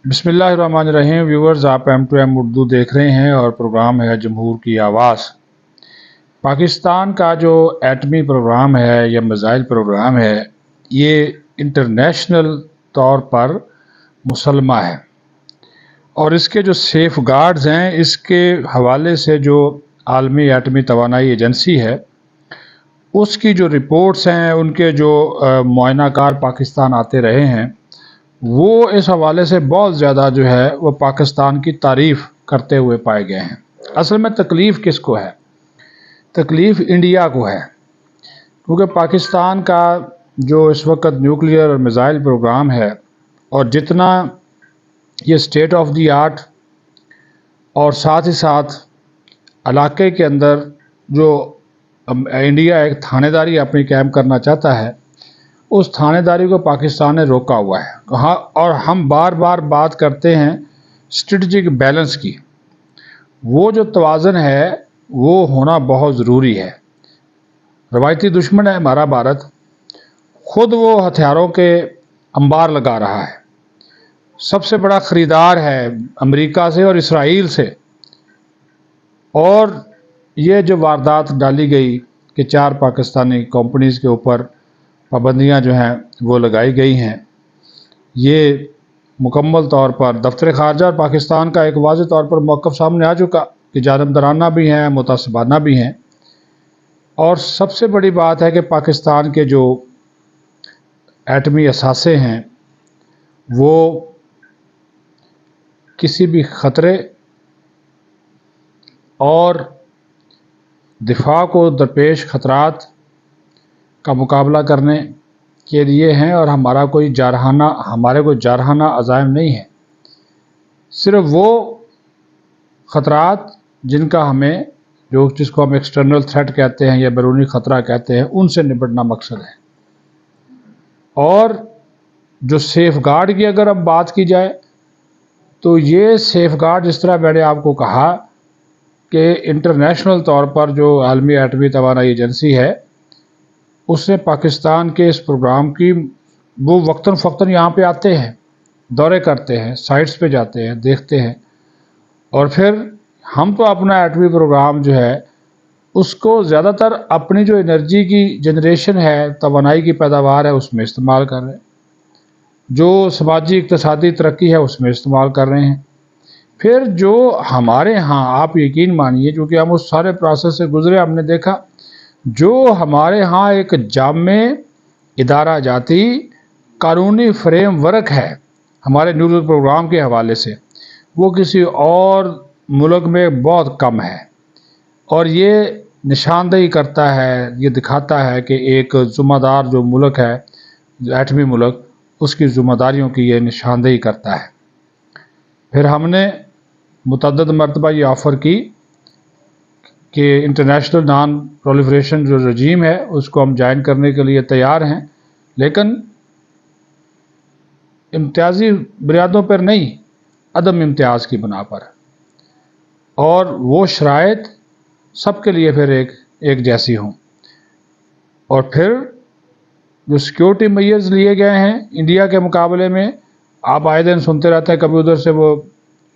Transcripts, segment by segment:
بسم اللہ الرحمن الرحیم ویورز، آپ M2M اردو دیکھ رہے ہیں اور پروگرام ہے جمہور کی آواز۔ پاکستان کا جو ایٹمی پروگرام ہے یا میزائل پروگرام ہے، یہ انٹرنیشنل طور پر مسلمہ ہے، اور اس کے جو سیف گارڈز ہیں، اس کے حوالے سے جو عالمی ایٹمی توانائی ایجنسی ہے، اس کی جو رپورٹس ہیں، ان کے جو معائنہ کار پاکستان آتے رہے ہیں، وہ اس حوالے سے بہت زیادہ جو ہے وہ پاکستان کی تعریف کرتے ہوئے پائے گئے ہیں۔ اصل میں تکلیف کس کو ہے؟ تکلیف انڈیا کو ہے، کیونکہ پاکستان کا جو اس وقت نیوکلیئر اور میزائل پروگرام ہے، اور جتنا یہ اسٹیٹ آف دی آرٹ اور ساتھ ہی ساتھ علاقے کے اندر جو انڈیا ایک تھانے داری اپنی قائم کرنا چاہتا ہے، اس تھانے داری کو پاکستان نے روکا ہوا ہے۔ اور ہم بار بار بات کرتے ہیں اسٹریٹجک بیلنس کی، وہ جو توازن ہے وہ ہونا بہت ضروری ہے۔ روایتی دشمن ہے ہمارا بھارت، خود وہ ہتھیاروں کے انبار لگا رہا ہے، سب سے بڑا خریدار ہے امریکہ سے اور اسرائیل سے، اور یہ جو واردات ڈالی گئی کہ 4 پاکستانی کمپنیز کے اوپر پابندیاں جو ہیں وہ لگائی گئی ہیں، یہ مکمل طور پر دفتر خارجہ اور پاکستان کا ایک واضح طور پر موقف سامنے آ چکا کہ جانبدارانہ بھی ہیں، متعصبانہ بھی ہیں۔ اور سب سے بڑی بات ہے کہ پاکستان کے جو ایٹمی اثاثے ہیں وہ کسی بھی خطرے اور دفاع کو درپیش خطرات کا مقابلہ کرنے کے لیے ہیں، اور ہمارے کوئی جارحانہ عزائم نہیں ہے۔ صرف وہ خطرات جن کا جس کو ہم ایکسٹرنل تھریٹ کہتے ہیں یا بیرونی خطرہ کہتے ہیں، ان سے نپٹنا مقصد ہے۔ اور جو سیف گارڈ کی اگر اب بات کی جائے تو یہ سیف گارڈ جس طرح میں نے آپ کو کہا کہ انٹرنیشنل طور پر جو عالمی ایٹمی توانائی ایجنسی ہے، اس نے پاکستان کے اس پروگرام کی وہ وقتاً فوقتاً یہاں پہ آتے ہیں، دورے کرتے ہیں، سائٹس پہ جاتے ہیں، دیکھتے ہیں، اور پھر ہم تو اپنا ایٹمی پروگرام جو ہے اس کو زیادہ تر اپنی جو انرجی کی جنریشن ہے، توانائی کی پیداوار ہے، اس میں استعمال کر رہے ہیں، جو سماجی اقتصادی ترقی ہے اس میں استعمال کر رہے ہیں۔ پھر جو ہمارے ہاں، آپ یقین مانیے، چونکہ ہم اس سارے پروسیس سے گزرے، ہم نے دیکھا جو ہمارے ہاں ایک جامع ادارہ جاتی قانونی فریم ورک ہے ہمارے نیوکلیئر پروگرام کے حوالے سے، وہ کسی اور ملک میں بہت کم ہے، اور یہ نشاندہی کرتا ہے، یہ دکھاتا ہے کہ ایک ذمہ دار جو ملک ہے، ایٹمی ملک، اس کی ذمہ داریوں کی یہ نشاندہی کرتا ہے۔ پھر ہم نے متعدد مرتبہ یہ آفر کی کہ انٹرنیشنل نان پرولیفریشن جو رجیم ہے اس کو ہم جوائن کرنے کے لیے تیار ہیں، لیکن امتیازی بنیادوں پر نہیں، عدم امتیاز کی بنا پر، اور وہ شرائط سب کے لیے پھر ایک جیسی ہوں۔ اور پھر جو سیکیورٹی میئرز لیے گئے ہیں انڈیا کے مقابلے میں، آپ آئے دن سنتے رہتے ہیں، کبھی ادھر سے وہ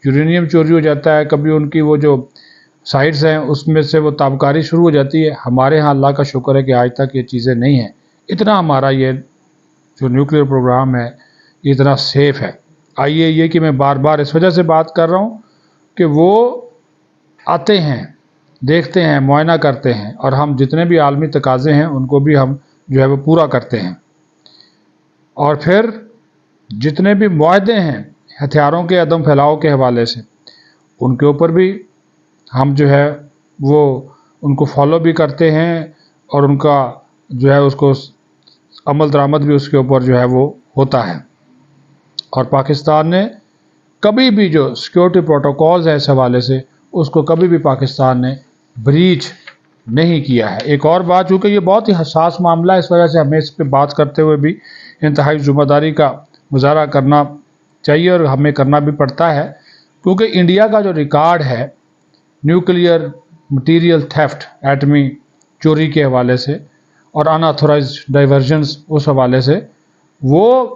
یورینیم چوری ہو جاتا ہے، کبھی ان کی وہ جو سائٹس ہیں اس میں سے وہ تابکاری شروع ہو جاتی ہے۔ ہمارے ہاں اللہ کا شکر ہے کہ آج تک یہ چیزیں نہیں ہیں، اتنا ہمارا یہ جو نیوکلیئر پروگرام ہے یہ اتنا سیف ہے۔ آئیے یہ کہ میں بار بار اس وجہ سے بات کر رہا ہوں کہ وہ آتے ہیں، دیکھتے ہیں، معائنہ کرتے ہیں، اور ہم جتنے بھی عالمی تقاضے ہیں ان کو بھی ہم جو ہے وہ پورا کرتے ہیں، اور پھر جتنے بھی معاہدے ہیں ہتھیاروں کے عدم پھیلاؤ کے حوالے سے، ان کے اوپر بھی ہم جو ہے وہ ان کو فالو بھی کرتے ہیں، اور ان کا جو ہے اس کو عمل درآمد بھی اس کے اوپر جو ہے وہ ہوتا ہے۔ اور پاکستان نے کبھی بھی جو سیکیورٹی پروٹوکولز ہیں اس حوالے سے، اس کو کبھی بھی پاکستان نے بریچ نہیں کیا ہے۔ ایک اور بات، چونکہ یہ بہت ہی حساس معاملہ ہے، اس وجہ سے ہمیں اس پہ بات کرتے ہوئے بھی انتہائی ذمہ داری کا مظاہرہ کرنا چاہیے، اور ہمیں کرنا بھی پڑتا ہے، کیونکہ انڈیا کا جو ریکارڈ ہے نیوکلیئر مٹیریل تھیفٹ، ایٹمی چوری کے حوالے سے، اور ان آتھورائزڈ ڈائیورژنز اس حوالے سے، وہ